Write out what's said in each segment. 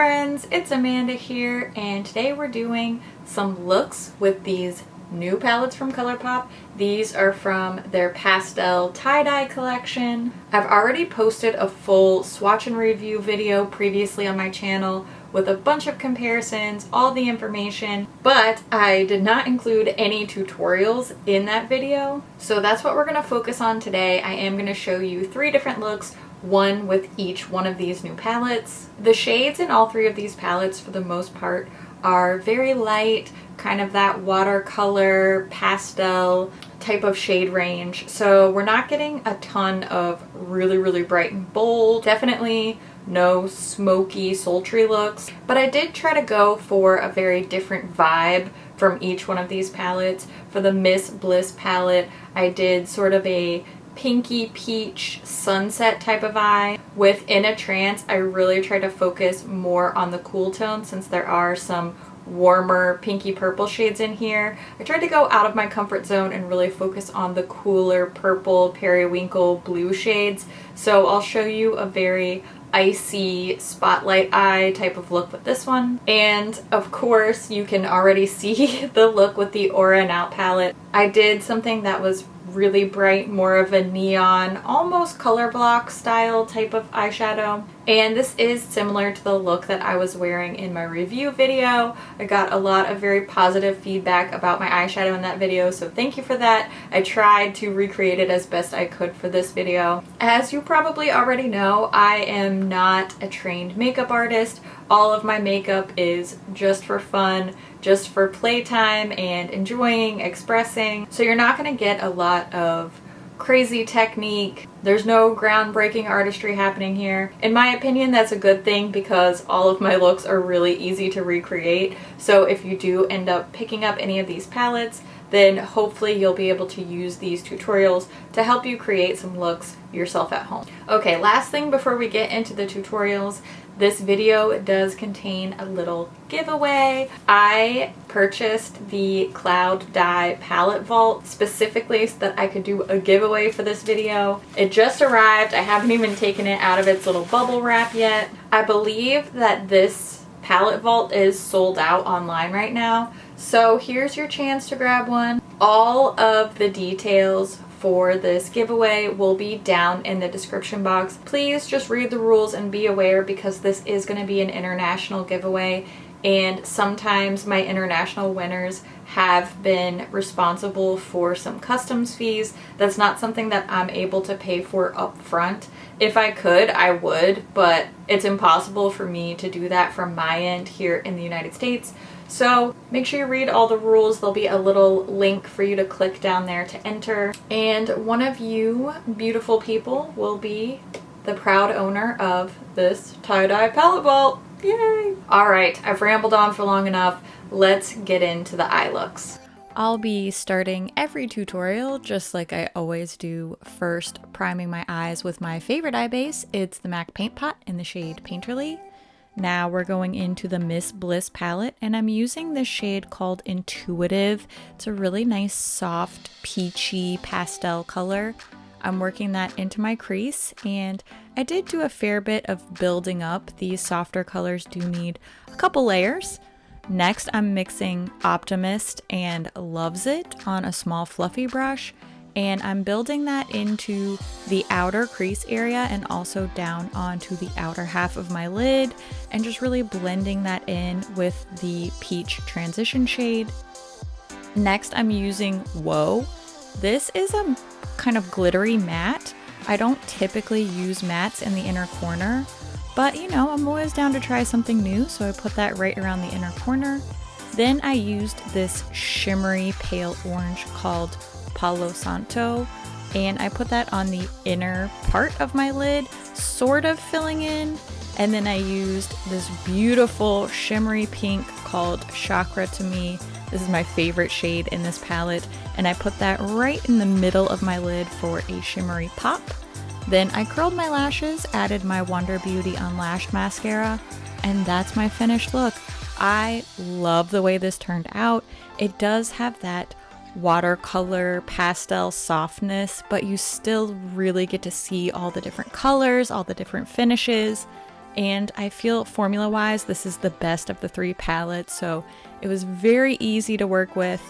friends, it's Amanda here, and today we're doing some looks with these new palettes from ColourPop. These are from their pastel tie-dye collection. I've already posted a full swatch and review video previously on my channel with a bunch of comparisons, all the information, but I did not include any tutorials in that video. So that's what we're going to focus on today. I am going to show you 3 different looks, one with each one of these new palettes. The shades in all 3 of these palettes for the most part are very light, kind of that watercolor pastel type of shade range. So we're not getting a ton of really bright and bold. Definitely no smoky, sultry looks. But I did try to go for a very different vibe from each one of these palettes. For the Miss Bliss palette, I did sort of a pinky peach sunset type of eye. With In a Trance, I really try to focus more on the cool tone since there are some warmer pinky purple shades in here. I tried to go out of my comfort zone and really focus on the cooler purple, periwinkle, blue shades. So I'll show you a very icy spotlight eye type of look with this one. And of course you can already see the look with the Aura and Out palette. I did something that was really bright, more of a neon, almost color block style type of eyeshadow. And this is similar to the look that I was wearing in my review video. I got a lot of very positive feedback about my eyeshadow in that video, so thank you for that. I tried to recreate it as best I could for this video. As you probably already know, I am not a trained makeup artist. All of my makeup is just for fun, just for playtime and enjoying, expressing. So you're not going to get a lot of crazy technique. There's no groundbreaking artistry happening here. In my opinion, that's a good thing because all of my looks are really easy to recreate. So if you do end up picking up any of these palettes, then hopefully you'll be able to use these tutorials to help you create some looks yourself at home. Okay, last thing before we get into the tutorials, this video does contain a little giveaway. I purchased the Cloud Dye Palette Vault specifically so that I could do a giveaway for this video. It just arrived. I haven't even taken it out of its little bubble wrap yet. I believe that this palette vault is sold out online right now. So here's your chance to grab one. All of the details for this giveaway will be down in the description box. Please just read the rules and be aware because this is going to be an international giveaway, and sometimes my international winners have been responsible for some customs fees. That's not something that I'm able to pay for up front. If I could, I would, but it's impossible for me to do that from my end here in the United States. So make sure you read all the rules. There'll be a little link for you to click down there to enter. And one of you beautiful people will be the proud owner of this tie-dye palette vault. Yay! Alright, I've rambled on for long enough. Let's get into the eye looks. I'll be starting every tutorial just like I always do, first priming my eyes with my favorite eye base. It's the MAC Paint Pot in the shade Painterly. Now we're going into the Miss Bliss palette, and I'm using this shade called Intuitive. It's a really nice, soft, peachy pastel color. I'm working that into my crease, and I did do a fair bit of building up. These softer colors do need a couple layers. Next, I'm mixing Optimist and Loves It on a small fluffy brush, and I'm building that into the outer crease area and also down onto the outer half of my lid, and just really blending that in with the peach transition shade. Next, I'm using Whoa. This is a kind of glittery matte. I don't typically use mattes in the inner corner, but you know, I'm always down to try something new, so I put that right around the inner corner. Then I used this shimmery pale orange called Palo Santo, and I put that on the inner part of my lid, sort of filling in. And then I used this beautiful shimmery pink called Chakra to Me. This is my favorite shade in this palette, and I put that right in the middle of my lid for a shimmery pop. Then I curled my lashes, added my Wonder Beauty Unlashed mascara, and that's my finished look. I love the way this turned out. It does have that watercolor pastel softness, but you still really get to see all the different colors, all the different finishes. and I feel formula-wise this is the best of the 3 palettes, so it was very easy to work with.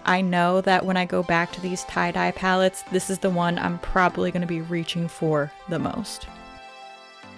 I know that when I go back to these tie-dye palettes, this is the one I'm probably going to be reaching for the most.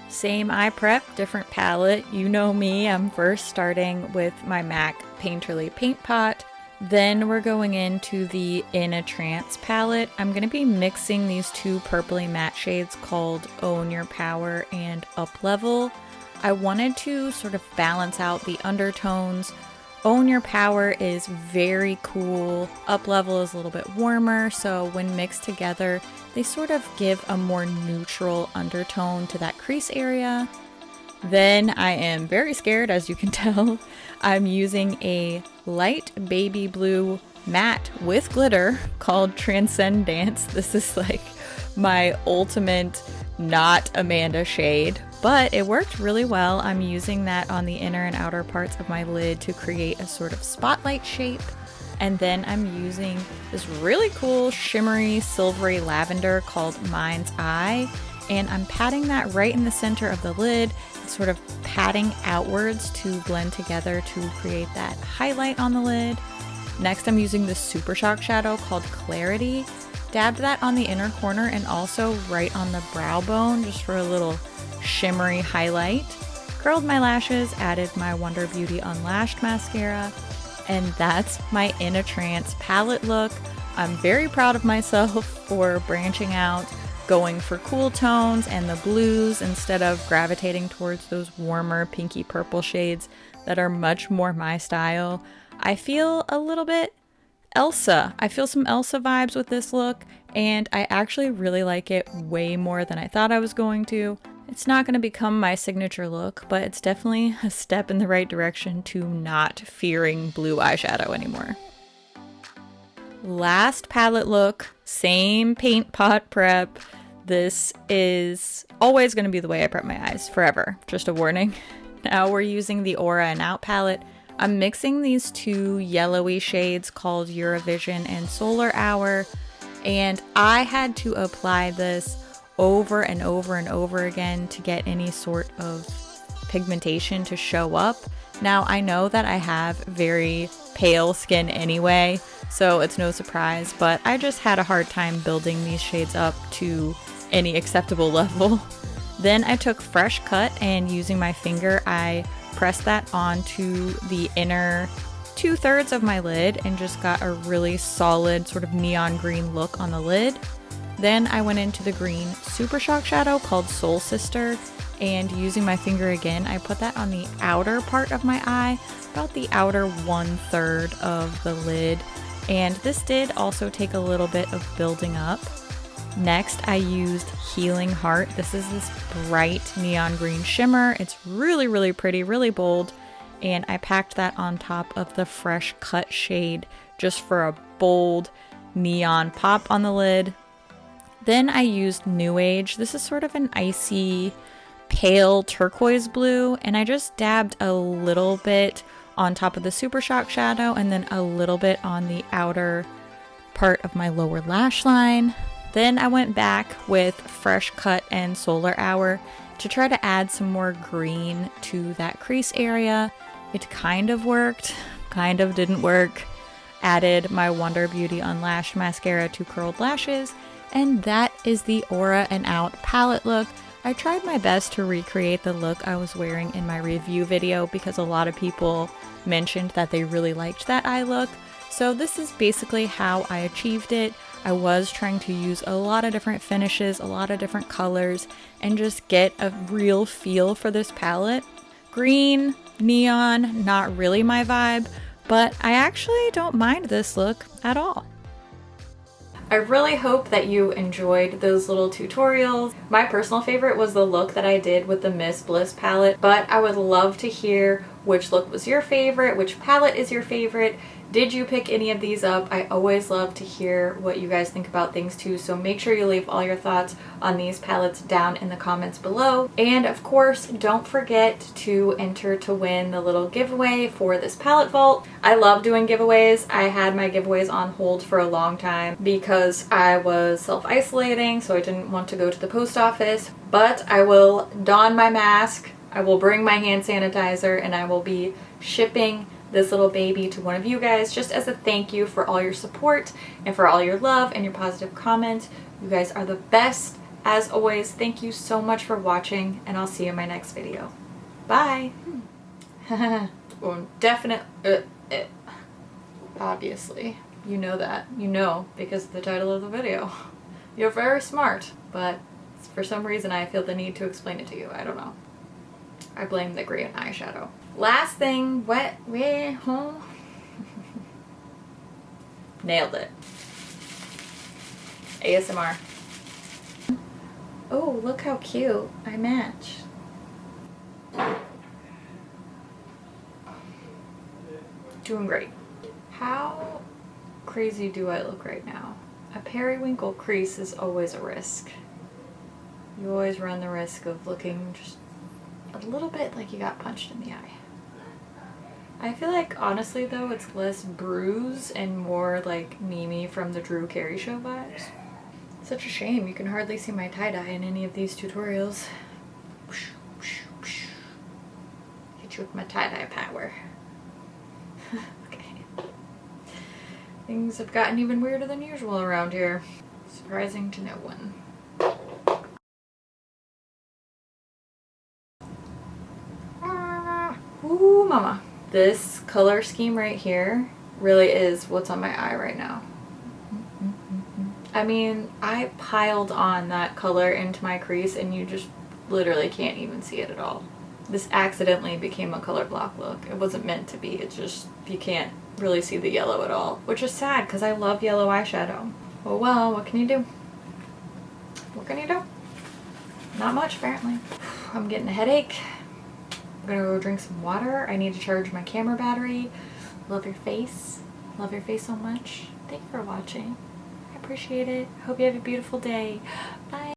Same eye prep, different palette. You know me, I'm first starting with my MAC Painterly Paint Pot. Then we're going into the In a Trance palette. I'm going to be mixing these 2 purpley matte shades called Own Your Power and Up Level. I wanted to sort of balance out the undertones. Own Your Power is very cool. Up Level is a little bit warmer, so when mixed together, they sort of give a more neutral undertone to that crease area. Then I am very scared, as you can tell. I'm using a light baby blue matte with glitter called Transcendence. This is like my ultimate not Amanda shade, but it worked really well. I'm using that on the inner and outer parts of my lid to create a sort of spotlight shape. And then I'm using this really cool shimmery silvery lavender called Mind's Eye, and I'm patting that right in the center of the lid, sort of patting outwards to blend together to create that highlight on the lid. Next, I'm using the Super Shock shadow called Clarity. Dabbed that on the inner corner and also right on the brow bone just for a little shimmery highlight. Curled my lashes, added my Wonder Beauty Unlashed mascara, and that's my In a Trance palette look. I'm very proud of myself for branching out, going for cool tones and the blues instead of gravitating towards those warmer pinky purple shades that are much more my style. I feel a little bit Elsa. I feel some Elsa vibes with this look, and I actually really like it way more than I thought I was going to. It's not going to become my signature look, but it's definitely a step in the right direction to not fearing blue eyeshadow anymore. Last palette look, same paint pot prep. This is always going to be the way I prep my eyes, forever. Just a warning. Now we're using the Aura and Out palette. I'm mixing these 2 yellowy shades called Eurovision and Solar Hour, and I had to apply this over and over and over again to get any sort of pigmentation to show up. Now I know that I have very pale skin anyway, so it's no surprise, but I just had a hard time building these shades up to any acceptable level. Then I took Fresh Cut, and using my finger I pressed that onto the inner 2/3 of my lid and just got a really solid sort of neon green look on the lid. Then I went into the green Super Shock shadow called Soul Sister, and using my finger again, I put that on the outer part of my eye, about the outer 1/3 of the lid, and this did also take a little bit of building up. Next, I used Healing Heart. This is this bright neon green shimmer. It's really, really pretty, really bold, and I packed that on top of the Fresh Cut shade just for a bold neon pop on the lid. Then I used New Age. This is sort of an icy, pale turquoise blue, and I just dabbed a little bit on top of the Super Shock shadow and then a little bit on the outer part of my lower lash line. Then I went back with Fresh Cut and Solar Hour to try to add some more green to that crease area. It kind of worked, kind of didn't work. Added my Wonder Beauty Unlashed mascara to curled lashes, and that is the Aura and Out palette look. I tried my best to recreate the look I was wearing in my review video because a lot of people mentioned that they really liked that eye look. So this is basically how I achieved it. I was trying to use a lot of different finishes, a lot of different colors, and just get a real feel for this palette. Green, neon, not really my vibe, but I actually don't mind this look at all. I really hope that you enjoyed those little tutorials. My personal favorite was the look that I did with the Miss Bliss palette, but I would love to hear which look was your favorite, which palette is your favorite. Did you pick any of these up? I always love to hear what you guys think about things too, so make sure you leave all your thoughts on these palettes down in the comments below. And of course, don't forget to enter to win the little giveaway for this palette vault. I love doing giveaways. I had my giveaways on hold for a long time because I was self-isolating, so I didn't want to go to the post office, but I will don my mask, I will bring my hand sanitizer and I will be shipping this little baby to one of you guys just as a thank you for all your support and for all your love and your positive comments. You guys are the best. As always, thank you so much for watching, and I'll see you in my next video. Bye! Well, obviously. You know that. You know because of the title of the video. You're very smart, but for some reason I feel the need to explain it to you. I don't know. I blame the green eyeshadow. Last thing, nailed it. ASMR. Oh, look how cute. I match. Doing great. How crazy do I look right now? A periwinkle crease is always a risk. You always run the risk of looking just a little bit like you got punched in the eye. I feel like, honestly though, it's less bruise and more like Mimi from the Drew Carey Show vibes. Such a shame you can hardly see my tie-dye in any of these tutorials. Hit you with my tie-dye power. Okay. Things have gotten even weirder than usual around here. Surprising to no one. Ooh, mama. This color scheme right here really is what's on my eye right now. I mean, I piled on that color into my crease and you just literally can't even see it at all. This accidentally became a color block look. It wasn't meant to be. It's just, you can't really see the yellow at all, which is sad because I love yellow eyeshadow. Oh well, what can you do? What can you do? Not much, apparently. I'm getting a headache. I'm gonna go drink some water. I need to charge my camera battery. Love your face. Love your face so much. Thank you for watching. I appreciate it. Hope you have a beautiful day. Bye.